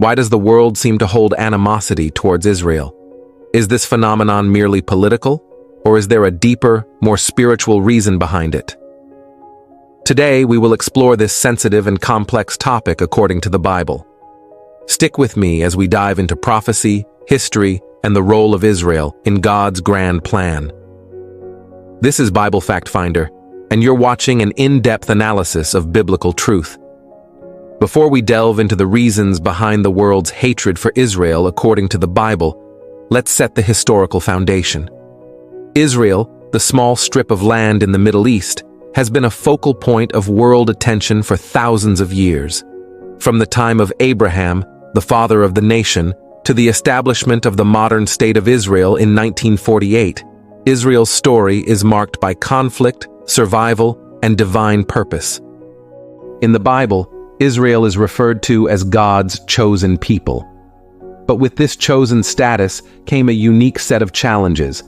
Why does the world seem to hold animosity towards Israel? Is this phenomenon merely political, or is there a deeper, more spiritual reason behind it? Today, we will explore this sensitive and complex topic according to the Bible. Stick with me as we dive into prophecy, history, and the role of Israel in God's grand plan. This is Bible Fact Finder, and you're watching an in-depth analysis of biblical truth. Before we delve into the reasons behind the world's hatred for Israel according to the Bible, let's set the historical foundation. Israel, the small strip of land in the Middle East, has been a focal point of world attention for thousands of years. From the time of Abraham, the father of the nation, to the establishment of the modern state of Israel in 1948, Israel's story is marked by conflict, survival, and divine purpose. In the Bible, Israel is referred to as God's chosen people. But with this chosen status came a unique set of challenges.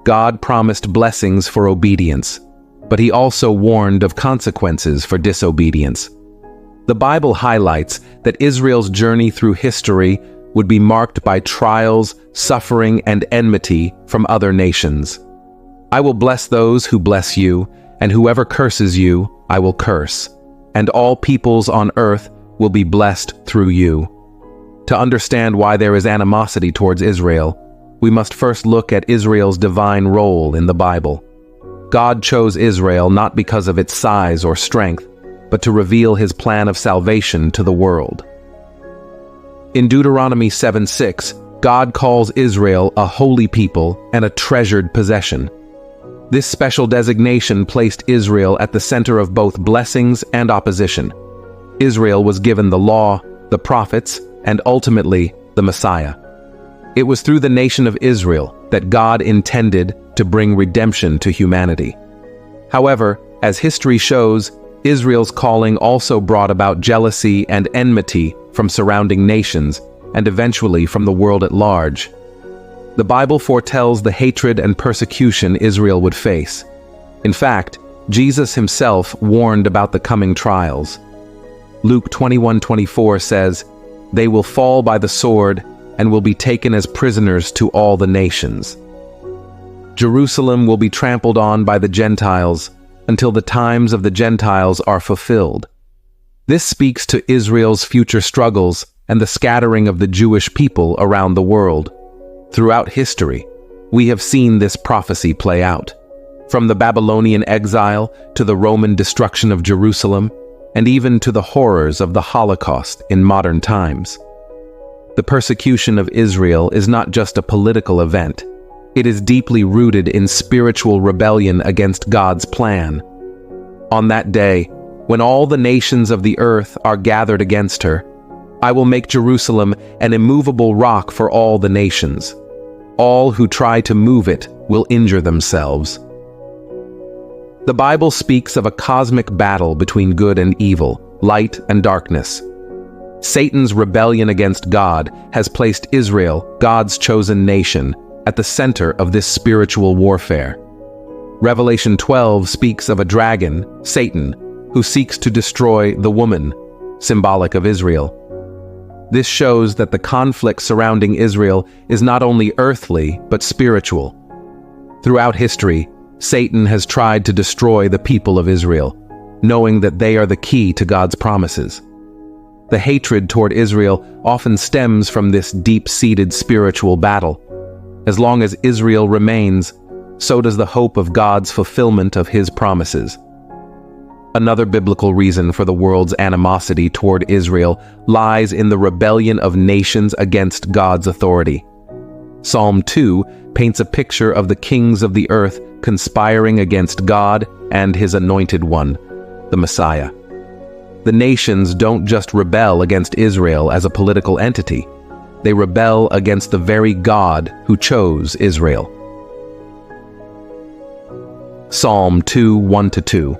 God promised blessings for obedience, but he also warned of consequences for disobedience. The Bible highlights that Israel's journey through history would be marked by trials, suffering, and enmity from other nations. I will bless those who bless you, and whoever curses you, I will curse, and all peoples on earth will be blessed through you. To understand why there is animosity towards Israel, we must first look at Israel's divine role in the Bible. God chose Israel not because of its size or strength, but to reveal his plan of salvation to the world. In Deuteronomy 7:6, God calls Israel a holy people and a treasured possession. This special designation placed Israel at the center of both blessings and opposition. Israel was given the law, the prophets, and ultimately the Messiah. It was through the nation of Israel that God intended to bring redemption to humanity. However, as history shows, Israel's calling also brought about jealousy and enmity from surrounding nations and eventually from the world at large. The Bible foretells the hatred and persecution Israel would face. In fact, Jesus himself warned about the coming trials. Luke 21:24 says, "They will fall by the sword and will be taken as prisoners to all the nations. Jerusalem will be trampled on by the Gentiles until the times of the Gentiles are fulfilled." This speaks to Israel's future struggles and the scattering of the Jewish people around the world. Throughout history, we have seen this prophecy play out, from the Babylonian exile to the Roman destruction of Jerusalem, and even to the horrors of the Holocaust in modern times. The persecution of Israel is not just a political event. It is deeply rooted in spiritual rebellion against God's plan. On that day, when all the nations of the earth are gathered against her, I will make Jerusalem an immovable rock for all the nations. All who try to move it will injure themselves. The Bible speaks of a cosmic battle between good and evil, light and darkness. Satan's rebellion against God has placed Israel, God's chosen nation, at the center of this spiritual warfare. Revelation 12 speaks of a dragon, Satan, who seeks to destroy the woman, symbolic of Israel. This shows that the conflict surrounding Israel is not only earthly, but spiritual. Throughout history, Satan has tried to destroy the people of Israel, knowing that they are the key to God's promises. The hatred toward Israel often stems from this deep-seated spiritual battle. As long as Israel remains, so does the hope of God's fulfillment of his promises. Another biblical reason for the world's animosity toward Israel lies in the rebellion of nations against God's authority. Psalm 2 paints a picture of the kings of the earth conspiring against God and his anointed one, the Messiah. The nations don't just rebel against Israel as a political entity. They rebel against the very God who chose Israel. Psalm 2, 1-2.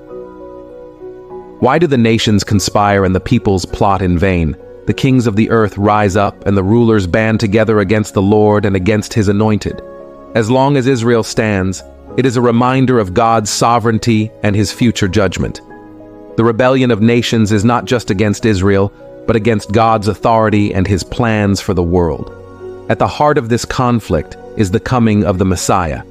Why do the nations conspire and the peoples plot in vain? The kings of the earth rise up, and the rulers band together against the Lord and against his anointed. As long as Israel stands, it is a reminder of God's sovereignty and his future judgment. The rebellion of nations is not just against Israel, but against God's authority and his plans for the world. At the heart of this conflict is the coming of the Messiah.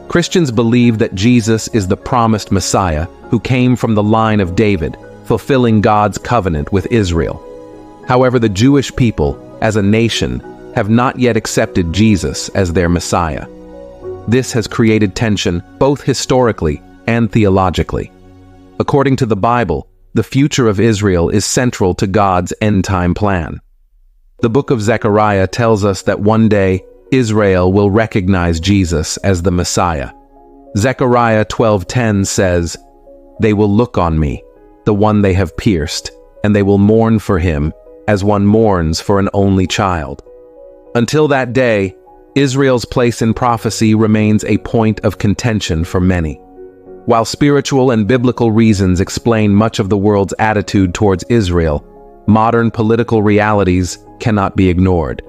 Christians believe that Jesus is the promised Messiah who came from the line of David, fulfilling God's covenant with Israel. However, the Jewish people, as a nation, have not yet accepted Jesus as their Messiah. This has created tension both historically and theologically. According to the Bible, the future of Israel is central to God's end-time plan. The book of Zechariah tells us that one day Israel will recognize Jesus as the Messiah. Zechariah 12:10 says, "They will look on me, the one they have pierced, and they will mourn for him as one mourns for an only child." Until that day, Israel's place in prophecy remains a point of contention for many. While spiritual and biblical reasons explain much of the world's attitude towards Israel, modern political realities cannot be ignored.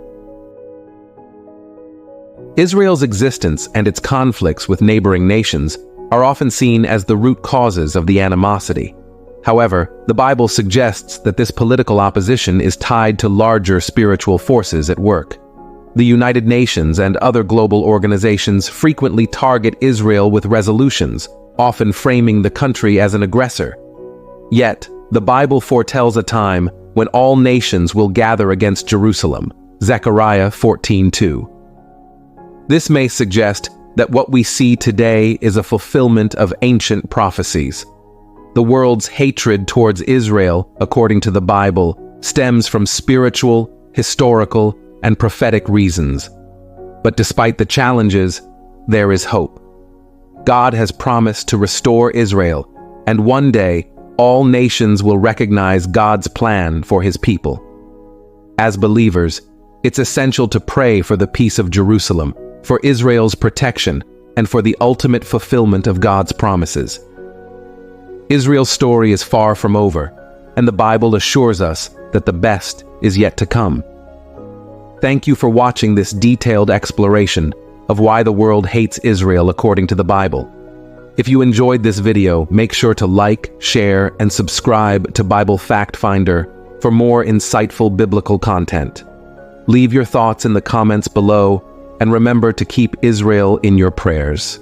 Israel's existence and its conflicts with neighboring nations are often seen as the root causes of the animosity. However, the Bible suggests that this political opposition is tied to larger spiritual forces at work. The United Nations and other global organizations frequently target Israel with resolutions, often framing the country as an aggressor. Yet, the Bible foretells a time when all nations will gather against Jerusalem, Zechariah 14:2. This may suggest that what we see today is a fulfillment of ancient prophecies. The world's hatred towards Israel, according to the Bible, stems from spiritual, historical, and prophetic reasons. But despite the challenges, there is hope. God has promised to restore Israel, and one day, all nations will recognize God's plan for his people. As believers, it's essential to pray for the peace of Jerusalem, for Israel's protection, and for the ultimate fulfillment of God's promises. Israel's story is far from over, and the Bible assures us that the best is yet to come. Thank you for watching this detailed exploration of why the world hates Israel according to the Bible. If you enjoyed this video, make sure to like, share, and subscribe to Bible Fact Finder for more insightful biblical content. Leave your thoughts in the comments below, and remember to keep Israel in your prayers.